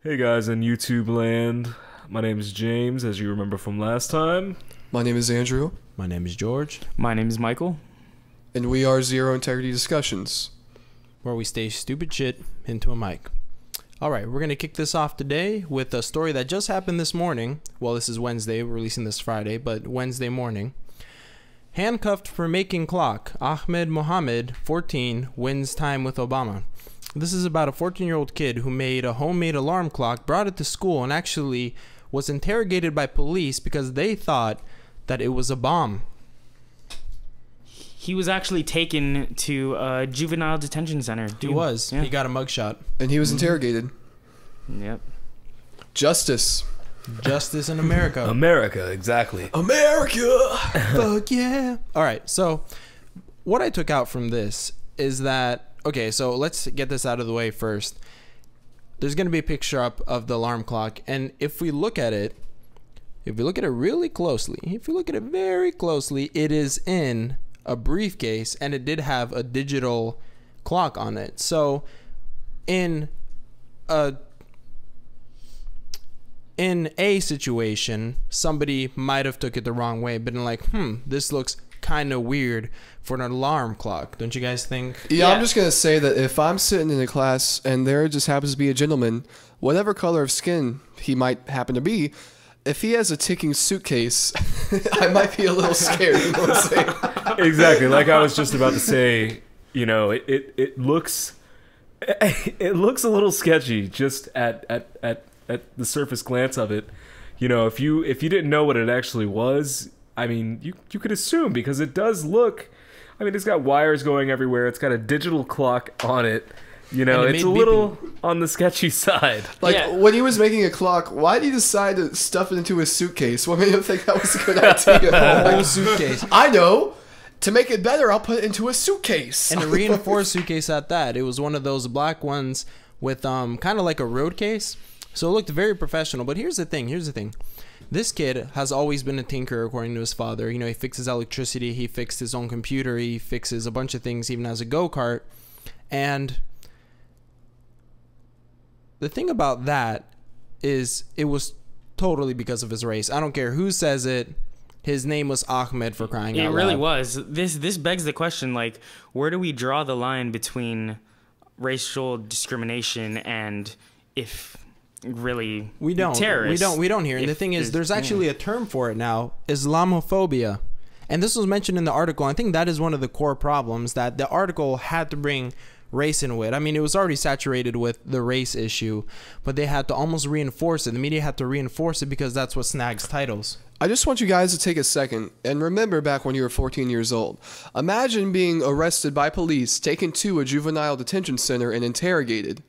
Hey guys in YouTube land, my name is James, as you remember from last time. My name is Andrew. My name is George. My name is Michael. And we are Zero Integrity Discussions, where we stay stupid shit into a mic. Alright, we're going to kick this off today with a story that just happened this morning. Well, this is Wednesday, we're releasing this Friday, but Wednesday morning. Handcuffed for making clock, Ahmed Mohamed, 14, wins time with Obama. This is about a 14-year-old kid who made a homemade alarm clock, brought it to school, and actually was interrogated by police because they thought that it was a bomb. He was actually taken to a juvenile detention center. He was. Yeah. He got a mugshot. and he was interrogated. Yep. Justice. Justice in America. America, exactly. America! Fuck yeah. Alright, so what I took out from this is that, okay, so let's get this out of the way first. There's going to be a picture up of the alarm clock, and if we look at it really closely, if you look at it very closely, it is in a briefcase, and it did have a digital clock on it. So in a situation, somebody might have took it the wrong way, but in like, this looks kind of weird for an alarm clock. Don't you guys think? Yeah, I'm just going to say that if I'm sitting in a class and there just happens to be a gentleman, whatever color of skin he might happen to be, if he has a ticking suitcase, I might be a little scared. You know what I'm saying? Exactly, like I was just about to say, you know, it looks a little sketchy just at the surface glance of it. You know, if you didn't know what it actually was, I mean, you could assume, because it does look, I mean, it's got wires going everywhere. It's got a digital clock on it. You know, it's a little on the sketchy side. Like, when he was making a clock, why did he decide to stuff it into his suitcase? What made him think that was a good idea? A whole suitcase. I know. To make it better, I'll put it into a suitcase. And a reinforced suitcase at that. It was one of those black ones with kind of like a road case. So it looked very professional. But here's the thing. This kid has always been a tinker, according to his father. You know, he fixes electricity, he fixed his own computer, he fixes a bunch of things, even has a go-kart. And the thing about that is it was totally because of his race. I don't care who says it. His name was Ahmed, for crying out loud. It really was. This begs the question, like, where do we draw the line between racial discrimination and if really terrorists? We don't hear. And the thing is, there's actually a term for it now, Islamophobia. And this was mentioned in the article. I think that is one of the core problems, that the article had to bring race into it. I mean, it was already saturated with the race issue, but they had to almost reinforce it. The media had to reinforce it because that's what snags titles. I just want you guys to take a second and remember back when you were 14 years old. Imagine being arrested by police, taken to a juvenile detention center, and interrogated.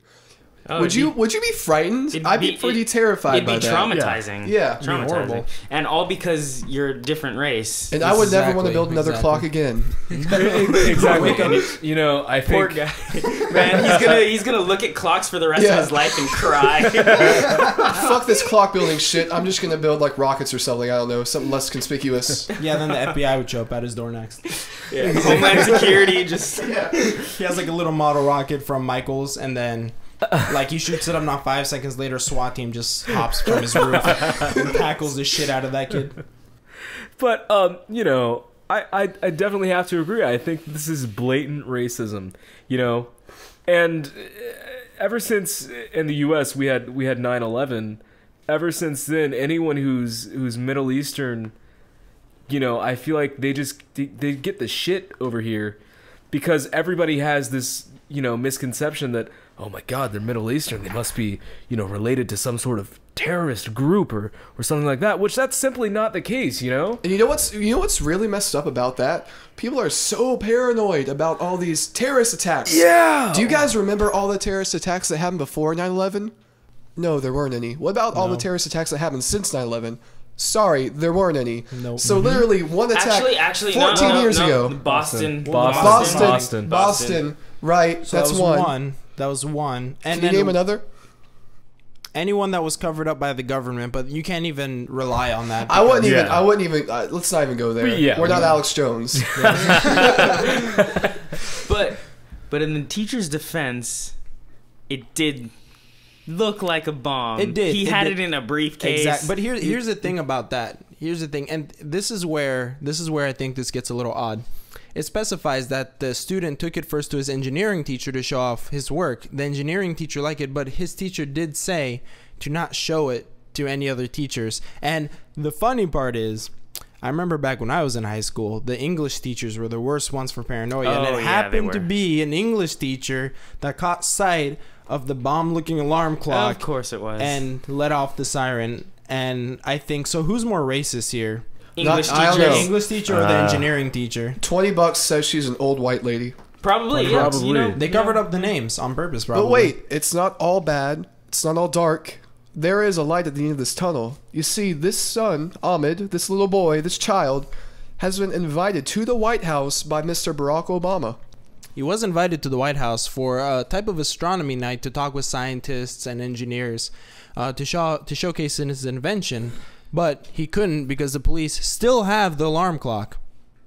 Oh, would you be frightened? I'd be pretty terrified by that. It'd be traumatizing. Yeah. Traumatizing. Horrible. And all because you're a different race. And I would never want to build another clock again. Exactly. And you know, I Poor think guy. Man, he's gonna look at clocks for the rest of his life and cry. Fuck this clock building shit. I'm just gonna build like rockets or something. I don't know, something less conspicuous. Yeah, then the FBI would show up at his door next. Yeah. Homeland Security just... He has like a little model rocket from Michael's, and then like he shoots it up, not 5 seconds later, SWAT team just hops from his roof and tackles the shit out of that kid. But you know, I definitely have to agree. I think this is blatant racism, you know. And ever since in the US we had 9/11, ever since then, anyone who's Middle Eastern, you know, I feel like they get the shit over here because everybody has this, you know, misconception that, oh my God, they're Middle Eastern, they must be, you know, related to some sort of terrorist group or something like that, which that's simply not the case, you know? And you know what's really messed up about that? People are so paranoid about all these terrorist attacks. Yeah! Do you guys remember all the terrorist attacks that happened before 9/11? No, there weren't any. What about all the terrorist attacks that happened since 9/11? Sorry, there weren't any. Nope. So literally one attack actually, 14 years ago. Boston. Right, So that's one. That was one. And Can you name another? Anyone that was covered up by the government, but you can't even rely on that. I wouldn't even. Let's not even go there. Yeah, we're not Alex Jones. But in the teacher's defense, it did look like a bomb. It did. He had it in a briefcase. Exactly. But here's the thing about that. Here's the thing, and this is where I think this gets a little odd. It specifies that the student took it first to his engineering teacher to show off his work. The engineering teacher liked it, but his teacher did say to not show it to any other teachers. And the funny part is, I remember back when I was in high school, the English teachers were the worst ones for paranoia. And it happened to be an English teacher that caught sight of the bomb-looking alarm clock. Of course it was. And let off the siren. And I think, so who's more racist here? English I don't teacher. know. The English teacher or the engineering teacher? $20 says she's an old white lady. Probably, yeah. Probably. You know, They covered up the names on purpose, probably. But wait, it's not all bad. It's not all dark. There is a light at the end of this tunnel. You see, this son, Ahmed, this little boy, this child, has been invited to the White House by Mr. Barack Obama. He was invited to the White House for a type of astronomy night to talk with scientists and engineers to showcase his invention, but he couldn't because the police still have the alarm clock.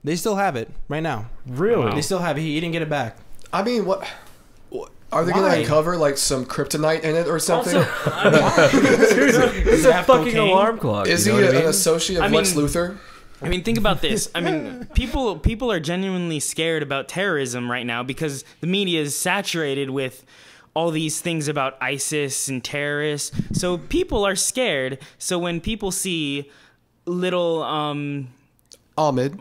They still have it right now. Really? They still have it. He didn't get it back. I mean, what are they going Why? to uncover, like some kryptonite in it or something? Seriously, it's a fucking cocaine? alarm clock. Is you he know what I an mean? associate of Lex Luthor? I mean, think about this. I mean, people are genuinely scared about terrorism right now because the media is saturated with all these things about ISIS and terrorists. So people are scared. So when people see little Ahmed,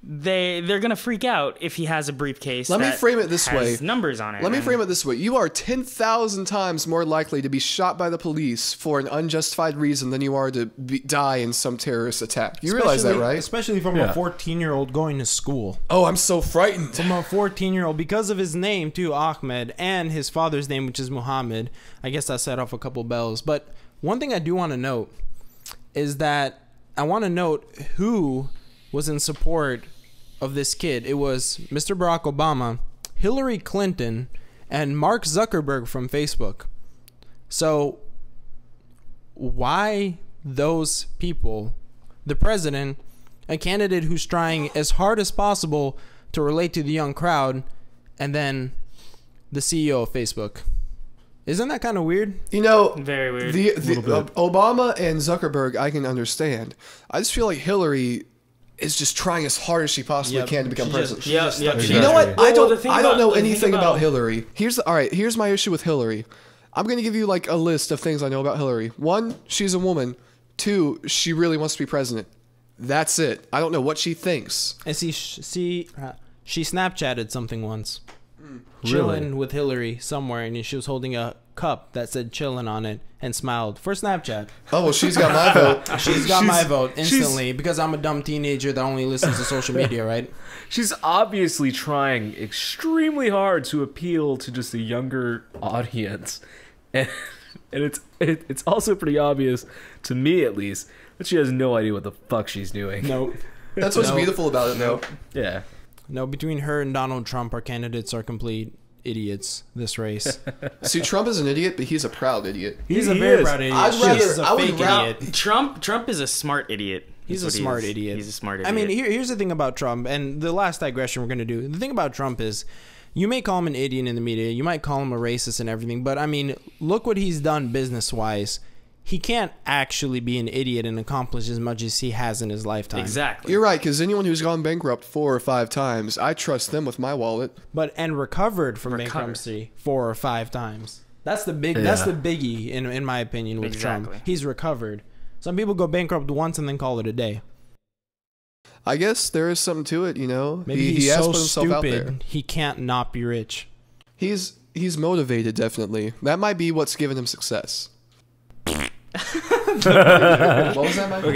they're gonna freak out if he has a briefcase. Let me frame it this way. Numbers on it. Let me frame it this way. You are 10,000 times more likely to be shot by the police for an unjustified reason than you are to die in some terrorist attack. You realize that, right? Especially from a 14-year-old going to school. Oh, I'm so frightened. From a 14-year-old, because of his name too, Ahmed, and his father's name, which is Mohamed. I guess that set off a couple bells. But one thing I do want to note is that I want to note who was in support of this kid. It was Mr. Barack Obama, Hillary Clinton, and Mark Zuckerberg from Facebook. So why those people, the president, a candidate who's trying as hard as possible to relate to the young crowd, and then the CEO of Facebook? Isn't that kind of weird? You know, very weird. Obama and Zuckerberg, I can understand. I just feel like Hillary is just trying as hard as she possibly can to become president. You know what? I don't know the anything thing about Hillary. Here's my issue with Hillary. I'm going to give you like a list of things I know about Hillary. 1, she's a woman. 2, she really wants to be president. That's it. I don't know what she thinks. And she Snapchatted something once. Chilling with Hillary somewhere, and she was holding a cup that said chillin' on it and smiled for Snapchat. Oh, well, she's got my vote. She's got my vote instantly because I'm a dumb teenager that only listens to social media, right? She's obviously trying extremely hard to appeal to just a younger audience, and it's also pretty obvious to me, at least, that she has no idea what the fuck she's doing. Nope. That's what's beautiful about it, though. Yeah. No, between her and Donald Trump, our candidates are complete idiots. This race. See, Trump is an idiot, but he's a proud idiot. He's a very proud idiot. She's a fake idiot. Trump is a smart idiot. He's a smart idiot. He's a smart idiot. I mean, here's the thing about Trump, and the last digression we're going to do. The thing about Trump is, you may call him an idiot in the media, you might call him a racist and everything, but I mean, look what he's done business-wise. He can't actually be an idiot and accomplish as much as he has in his lifetime. Exactly. You're right, because anyone who's gone bankrupt 4 or 5 times, I trust them with my wallet. And recovered from bankruptcy 4 or 5 times. That's the biggie in my opinion with Trump. He's recovered. Some people go bankrupt once and then call it a day. I guess there is something to it, you know. Maybe he he's has so put himself out there. stupid he can't not be rich. He's motivated, definitely. That might be what's given him success. What was that, Michael?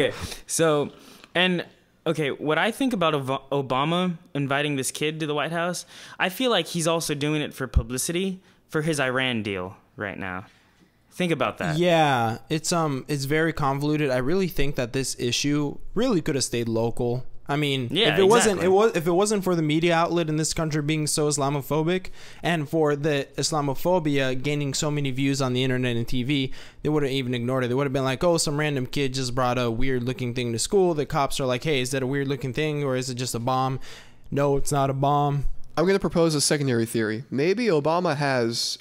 Okay, what I think about Obama inviting this kid to the White House, I feel like he's also doing it for publicity for his Iran deal right now. Think about that. Yeah, it's very convoluted. I really think that this issue really could have stayed local. I mean, if it wasn't for the media outlet in this country being so Islamophobic and for the Islamophobia gaining so many views on the internet and TV, they would have even ignored it. They would have been like, oh, some random kid just brought a weird looking thing to school. The cops are like, hey, is that a weird looking thing or is it just a bomb? No, it's not a bomb. I'm going to propose a secondary theory. Maybe Obama has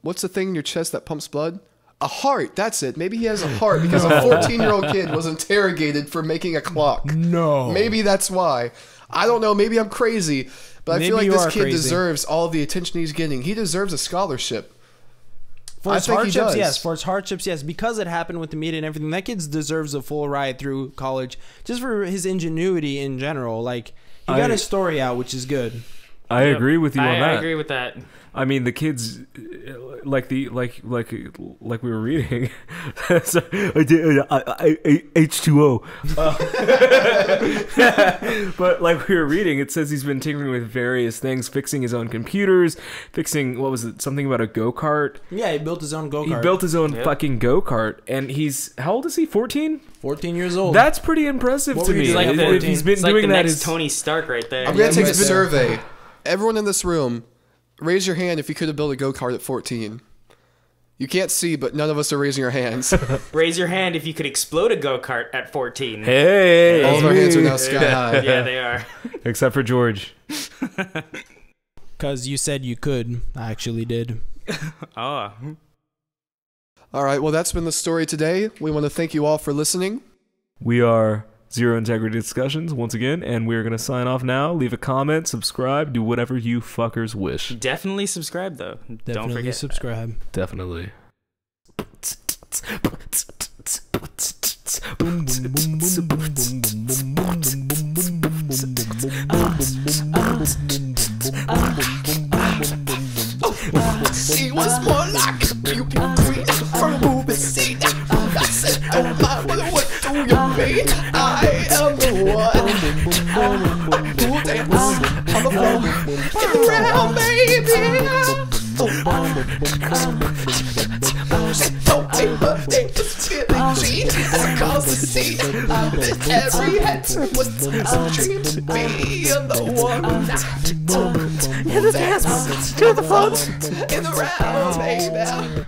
what's the thing in your chest that pumps blood? A heart. That's it. Maybe he has a heart because a 14-year-old kid was interrogated for making a clock. No. Maybe that's why. I don't know. Maybe I'm crazy. But I feel like this kid deserves all of the attention he's getting. He deserves a scholarship. For his hardships, yes. For his hardships, yes. Because it happened with the media and everything, that kid deserves a full ride through college. Just for his ingenuity in general. Like, he got his story out, which is good. I agree with you on that. I agree with that. I mean, the kids, like we were reading. H2O. But like we were reading, it says he's been tinkering with various things, fixing his own computers, fixing, what was it, something about a go-kart. Yeah, he built his own go-kart. He built his own fucking go-kart, and he's, how old is he? 14? 14 years old. That's pretty impressive to me. Like If he's been doing like the that, next Tony Stark right there. I'm going to take a survey. Everyone in this room, raise your hand if you could have built a go-kart at 14. You can't see, but none of us are raising our hands. Raise your hand if you could explode a go-kart at 14. Hey! All of our hands are now sky high. Yeah, they are. Except for George. Because you said you could. I actually did. Oh. All right, well, that's been the story today. We want to thank you all for listening. We are Zero Integrity Discussions once again, and we're going to sign off now. Leave a comment, subscribe, do whatever you fuckers wish. Definitely subscribe, though. Don't forget. Subscribe. Definitely. She was more like a beauty queen from a movie scene. I said, oh my, what do you mean? I am the one who dance on the floor. Get around, baby. She told me her name was Billie Jean. As a cause to see, every head was a dream to be the one. In the dance, to the front, in the round, baby.